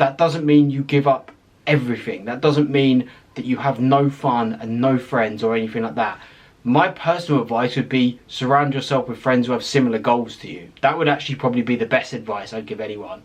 that doesn't mean you give up everything. That doesn't mean that you have no fun and no friends or anything like that. My personal advice would be surround yourself with friends who have similar goals to you. That would actually probably be the best advice I'd give anyone.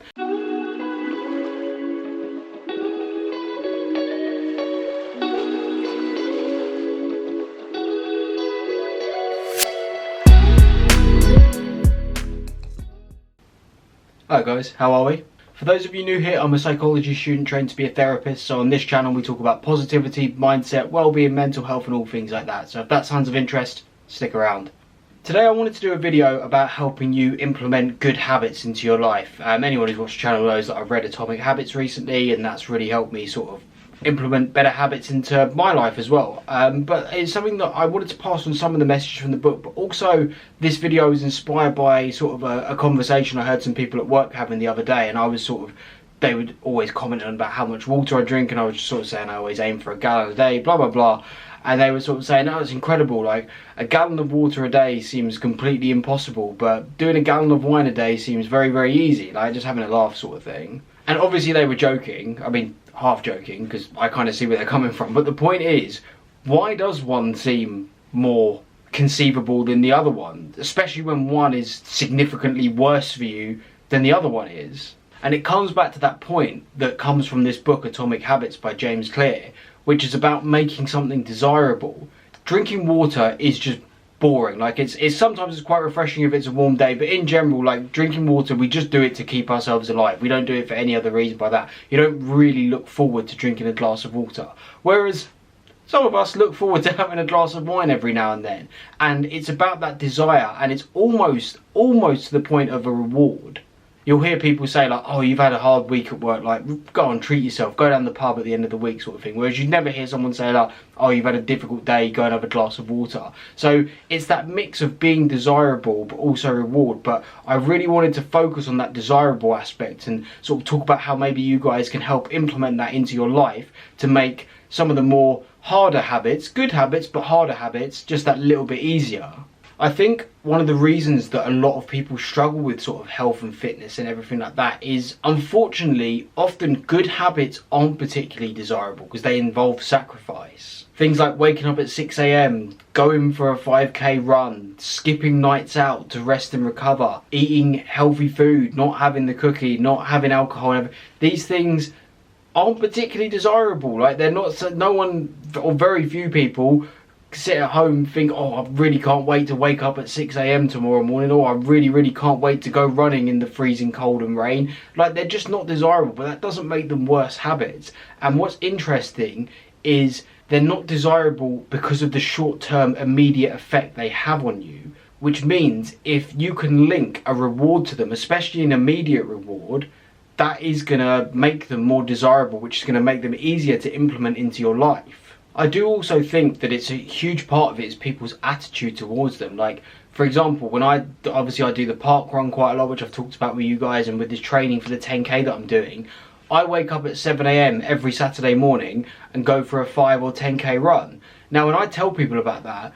Hi guys, how are we? For those of you new here, I'm a psychology student trained to be a therapist, so on this channel we talk about positivity, mindset, well-being, mental health and all things like that. So if that sounds of interest, stick around. Today I wanted to do a video about helping you implement good habits into your life. Anyone who's watched the channel knows that I've read Atomic Habits recently, and that's really helped me sort of implement better habits into my life as well. But it's something that I wanted to pass on some of the message from the book, but also this video was inspired by sort of a conversation I heard some people at work having the other day, and I was sort of, they would always comment on about how much water I drink, and I was just sort of saying I always aim for a gallon a day, blah blah blah. And they were sort of saying, oh, it's incredible, like a gallon of water a day seems completely impossible, but doing a gallon of wine a day seems very, very easy, like just having a laugh sort of thing. And obviously they were joking, I mean, half joking, because I kind of see where they're coming from, but the point is, why does one seem more conceivable than the other one? Especially when one is significantly worse for you than the other one is. And it comes back to that point that comes from this book, Atomic Habits by James Clear, which is about making something desirable. Drinking water is just boring. Like it's sometimes it's quite refreshing if it's a warm day, but in general, like drinking water, we just do it to keep ourselves alive. We don't do it for any other reason by that. You don't really look forward to drinking a glass of water. Whereas some of us look forward to having a glass of wine every now and then. And it's about that desire, and it's almost to the point of a reward. You'll hear people say like, oh, you've had a hard week at work, like go on, treat yourself, go down the pub at the end of the week sort of thing. Whereas you'd never hear someone say like, oh, you've had a difficult day, go and have a glass of water. So it's that mix of being desirable but also reward. But I really wanted to focus on that desirable aspect and sort of talk about how maybe you guys can help implement that into your life to make some of the more harder habits, good habits but harder habits, just that little bit easier. I think one of the reasons that a lot of people struggle with sort of health and fitness and everything like that is, unfortunately, often good habits aren't particularly desirable because they involve sacrifice. Things like waking up at 6 AM, going for a 5k run, skipping nights out to rest and recover, eating healthy food, not having the cookie, not having alcohol. These things aren't particularly desirable. Like they're not, no one or very few people sit at home and think, oh, I really can't wait to wake up at 6 AM tomorrow morning, or I really can't wait to go running in the freezing cold and rain. Like they're just not desirable, but that doesn't make them worse habits. And what's interesting is they're not desirable because of the short-term immediate effect they have on you, which means if you can link a reward to them, especially an immediate reward, that is going to make them more desirable, which is going to make them easier to implement into your life. I do also think that it's a huge part of it is people's attitude towards them. Like, for example, when I do the park run quite a lot, which I've talked about with you guys, and with this training for the 10k that I'm doing, I wake up at 7 AM every Saturday morning and go for a 5 or 10k run. Now, when I tell people about that,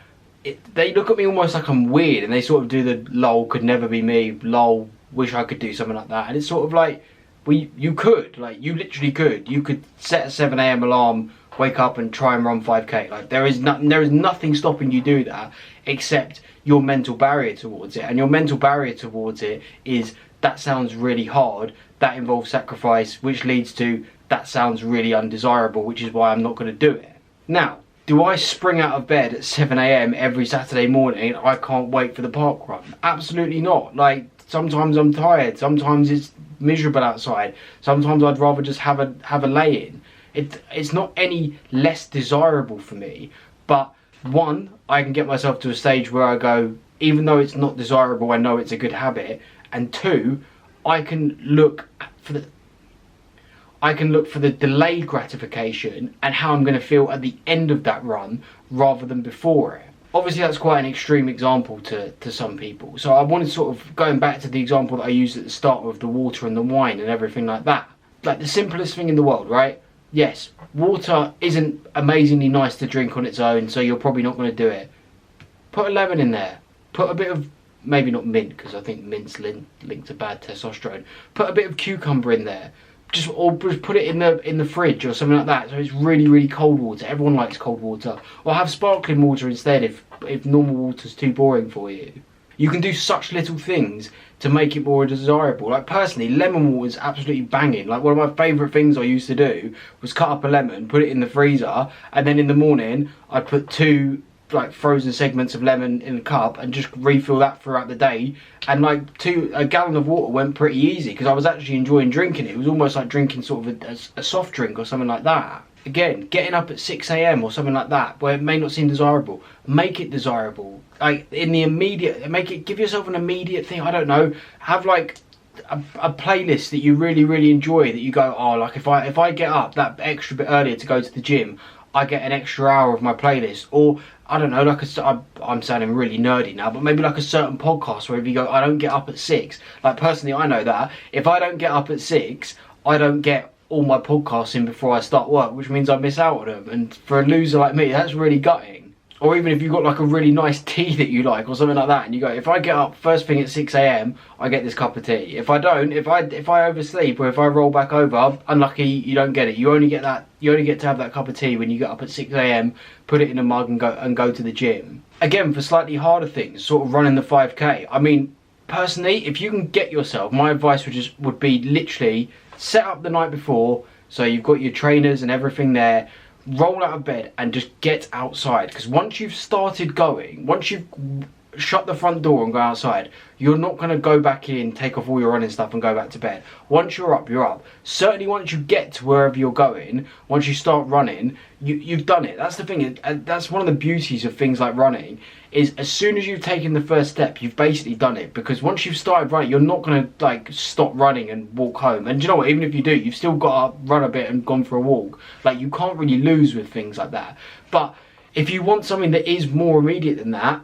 they look at me almost like I'm weird, and they sort of do the lol, could never be me, lol, wish I could do something like that. And it's sort of like, you could, like, you literally could. You could set a 7 AM alarm, wake up and try and run 5k. Like there is nothing stopping you do that except your mental barrier towards it. And your mental barrier towards it is, that sounds really hard, that involves sacrifice, which leads to, that sounds really undesirable, which is why I'm not going to do it. Now, do I spring out of bed at 7 AM every Saturday morning and I can't wait for the park run? Absolutely not. Like, sometimes I'm tired, sometimes it's miserable outside, sometimes I'd rather just have a lay-in. It's not any less desirable for me, but one, I can get myself to a stage where I go, even though it's not desirable, I know it's a good habit, and two, I can look for the delayed gratification and how I'm going to feel at the end of that run rather than before it. Obviously that's quite an extreme example to some people, so I wanted sort of going back to the example that I used at the start with the water and the wine and everything like that. Like the simplest thing in the world, right? Yes, water isn't amazingly nice to drink on its own, so you're probably not going to do it. Put a lemon in there. Put a bit of, maybe not mint, because I think mint's linked to bad testosterone. Put a bit of cucumber in there. just put it in the fridge or something like that, so it's really, really cold water. Everyone likes cold water. Or have sparkling water instead if normal water's too boring for you. You can do such little things to make it more desirable. Like personally, lemon water is absolutely banging. Like one of my favourite things I used to do was cut up a lemon, put it in the freezer, and then in the morning I'd put 2 like frozen segments of lemon in a cup and just refill that throughout the day, and like a gallon of water went pretty easy because I was actually enjoying drinking it. It was almost like drinking sort of a soft drink or something like that. Again, getting up at 6 AM or something like that, where it may not seem desirable, make it desirable. Like in the immediate, give yourself an immediate thing. I don't know, have like a playlist that you really, really enjoy, that you go, oh, like if I get up that extra bit earlier to go to the gym, I get an extra hour of my playlist. Or I don't know, like I'm sounding really nerdy now, but maybe like a certain podcast where if you go, I don't get up at 6. Like personally, I know that if I don't get up at 6, I don't get all my podcasts in before I start work, which means I miss out on them. And for a loser like me, that's really gutting. Or even if you've got like a really nice tea that you like or something like that, and you go, if I get up first thing at 6 AM, I get this cup of tea. If I don't, if I oversleep or if I roll back over, unlucky, you don't get it. You only get to have that cup of tea when you get up at 6 AM, put it in a mug and go to the gym. Again, for slightly harder things, sort of running the 5K. I mean, personally, if you can get yourself, my advice would be literally set up the night before, so you've got your trainers and everything there. Roll out of bed and just get outside, because once you've started going, once you've shut the front door and go outside, you're not going to go back in, take off all your running stuff and go back to bed. Once you're up, you're up. Certainly once you get to wherever you're going, once you start running, you've done it. That's the thing, and that's one of the beauties of things like running, is as soon as you've taken the first step, you've basically done it. Because once you've started running, you're not going to like stop running and walk home. And do you know what, even if you do, you've still got to run a bit and gone for a walk. Like, you can't really lose with things like that. But if you want something that is more immediate than that,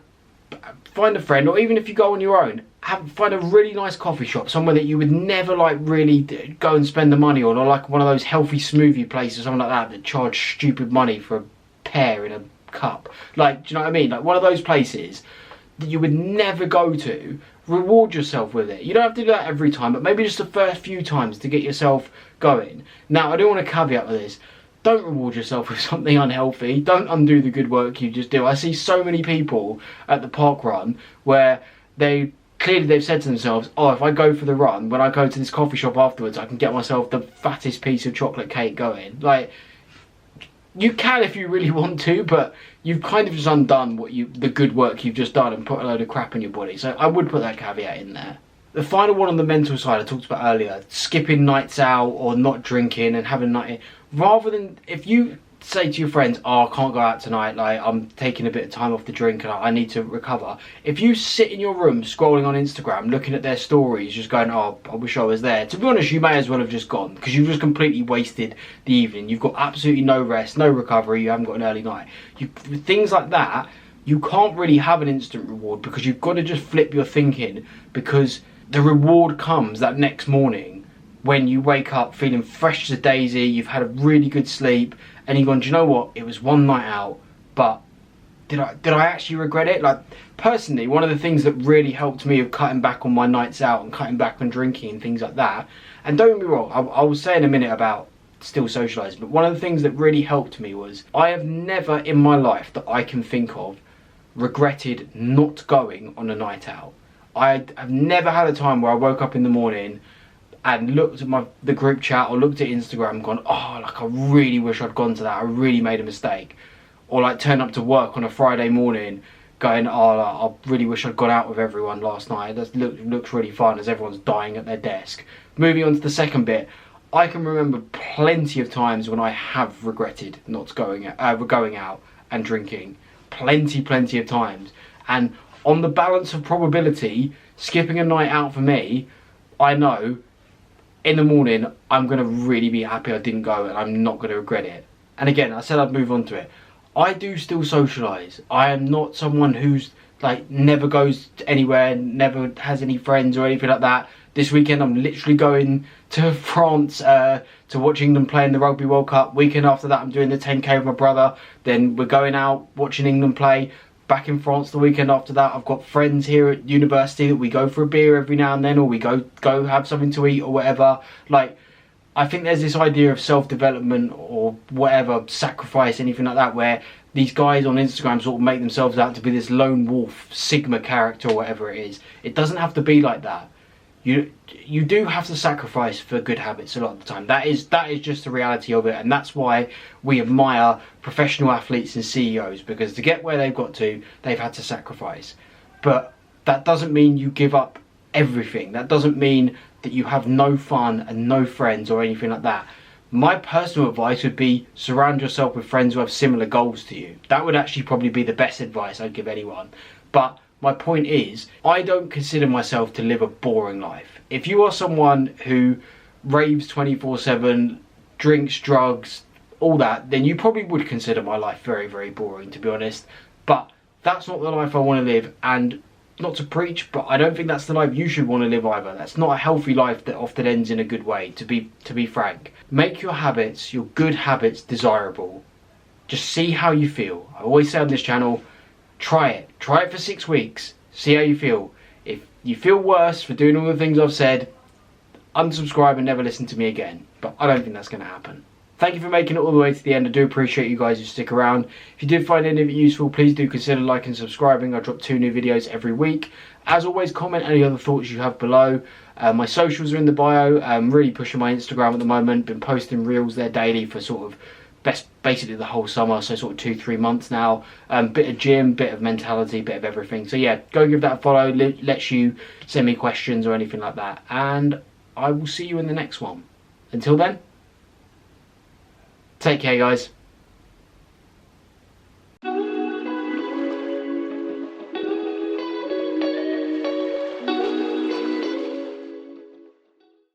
find a friend, or even if you go on your own, find a really nice coffee shop, somewhere that you would never like really go and spend the money on, or like one of those healthy smoothie places, something like that charge stupid money for a pear in a cup. Like, do you know what I mean? Like one of those places that you would never go to. Reward yourself with it. You don't have to do that every time, but maybe just the first few times to get yourself going. Now, I do want to caveat with this. Don't reward yourself with something unhealthy. Don't undo the good work you just do. I see so many people at the park run where they've said to themselves, oh, if I go for the run, when I go to this coffee shop afterwards, I can get myself the fattest piece of chocolate cake going. Like, you can if you really want to, but you've kind of just undone the good work you've just done and put a load of crap in your body. So I would put that caveat in there. The final one on the mental side I talked about earlier, skipping nights out or not drinking and having a night in. Rather than, if you say to your friends, oh, I can't go out tonight, like I'm taking a bit of time off the drink and I need to recover. If you sit in your room scrolling on Instagram, looking at their stories, just going, oh, I wish I was there. To be honest, you may as well have just gone, because you've just completely wasted the evening. You've got absolutely no rest, no recovery, you haven't got an early night. Things like that, you can't really have an instant reward, because you've got to just flip your thinking, because the reward comes that next morning when you wake up feeling fresh as a daisy, you've had a really good sleep, and you're going, do you know what, it was one night out, but did I actually regret it? Like, personally, one of the things that really helped me of cutting back on my nights out and cutting back on drinking and things like that, and don't get me wrong, I will say in a minute about still socialising, but one of the things that really helped me was, I have never in my life that I can think of regretted not going on a night out. I've never had a time where I woke up in the morning and looked at the group chat or looked at Instagram and gone, oh, like I really wish I'd gone to that, I really made a mistake. Or like turn up to work on a Friday morning going, oh, like, I really wish I'd gone out with everyone last night. That looks really fun as everyone's dying at their desk. Moving on to the second bit, I can remember plenty of times when I have regretted not going out and drinking. Plenty of times. And on the balance of probability, skipping a night out for me, I know in the morning I'm going to really be happy I didn't go, and I'm not going to regret it. And again, I said I'd move on to it. I do still socialise. I am not someone who's like never goes anywhere, never has any friends or anything like that. This weekend I'm literally going to France to watch England play in the Rugby World Cup. Weekend after that I'm doing the 10k with my brother. Then we're going out watching England play. Back in France the weekend after that. I've got friends here at university that we go for a beer every now and then, or we go have something to eat or whatever. Like, I think there's this idea of self-development or whatever, sacrifice, anything like that, where these guys on Instagram sort of make themselves out to be this lone wolf, Sigma character or whatever it is. It doesn't have to be like that. You do have to sacrifice for good habits a lot of the time. That is just the reality of it, and that's why we admire professional athletes and CEOs, because to get where they've got to, they've had to sacrifice. But that doesn't mean you give up everything. That doesn't mean that you have no fun and no friends or anything like that. My personal advice would be surround yourself with friends who have similar goals to you. That would actually probably be the best advice I'd give anyone. But my point is, I don't consider myself to live a boring life. If you are someone who raves 24/7, drinks, drugs, all that, then you probably would consider my life very, very boring, to be honest. But that's not the life I want to live, and not to preach, but I don't think that's the life you should want to live either. That's not a healthy life that often ends in a good way, to be frank. Make your habits, your good habits, desirable. Just see how you feel. I always say on this channel, try it. Try it for 6 weeks. See how you feel. If you feel worse for doing all the things I've said, unsubscribe and never listen to me again. But I don't think that's going to happen. Thank you for making it all the way to the end. I do appreciate you guys who stick around. If you did find any of it useful, please do consider liking and subscribing. I drop 2 new videos every week. As always, comment any other thoughts you have below. My socials are in the bio. I'm really pushing my Instagram at the moment. Been posting reels there daily for sort of basically the whole summer, so sort of 2-3 months now. Bit of gym, bit of mentality, bit of everything. So yeah, go give that a follow. Lets you send me questions or anything like that. And I will see you in the next one. Until then, take care, guys.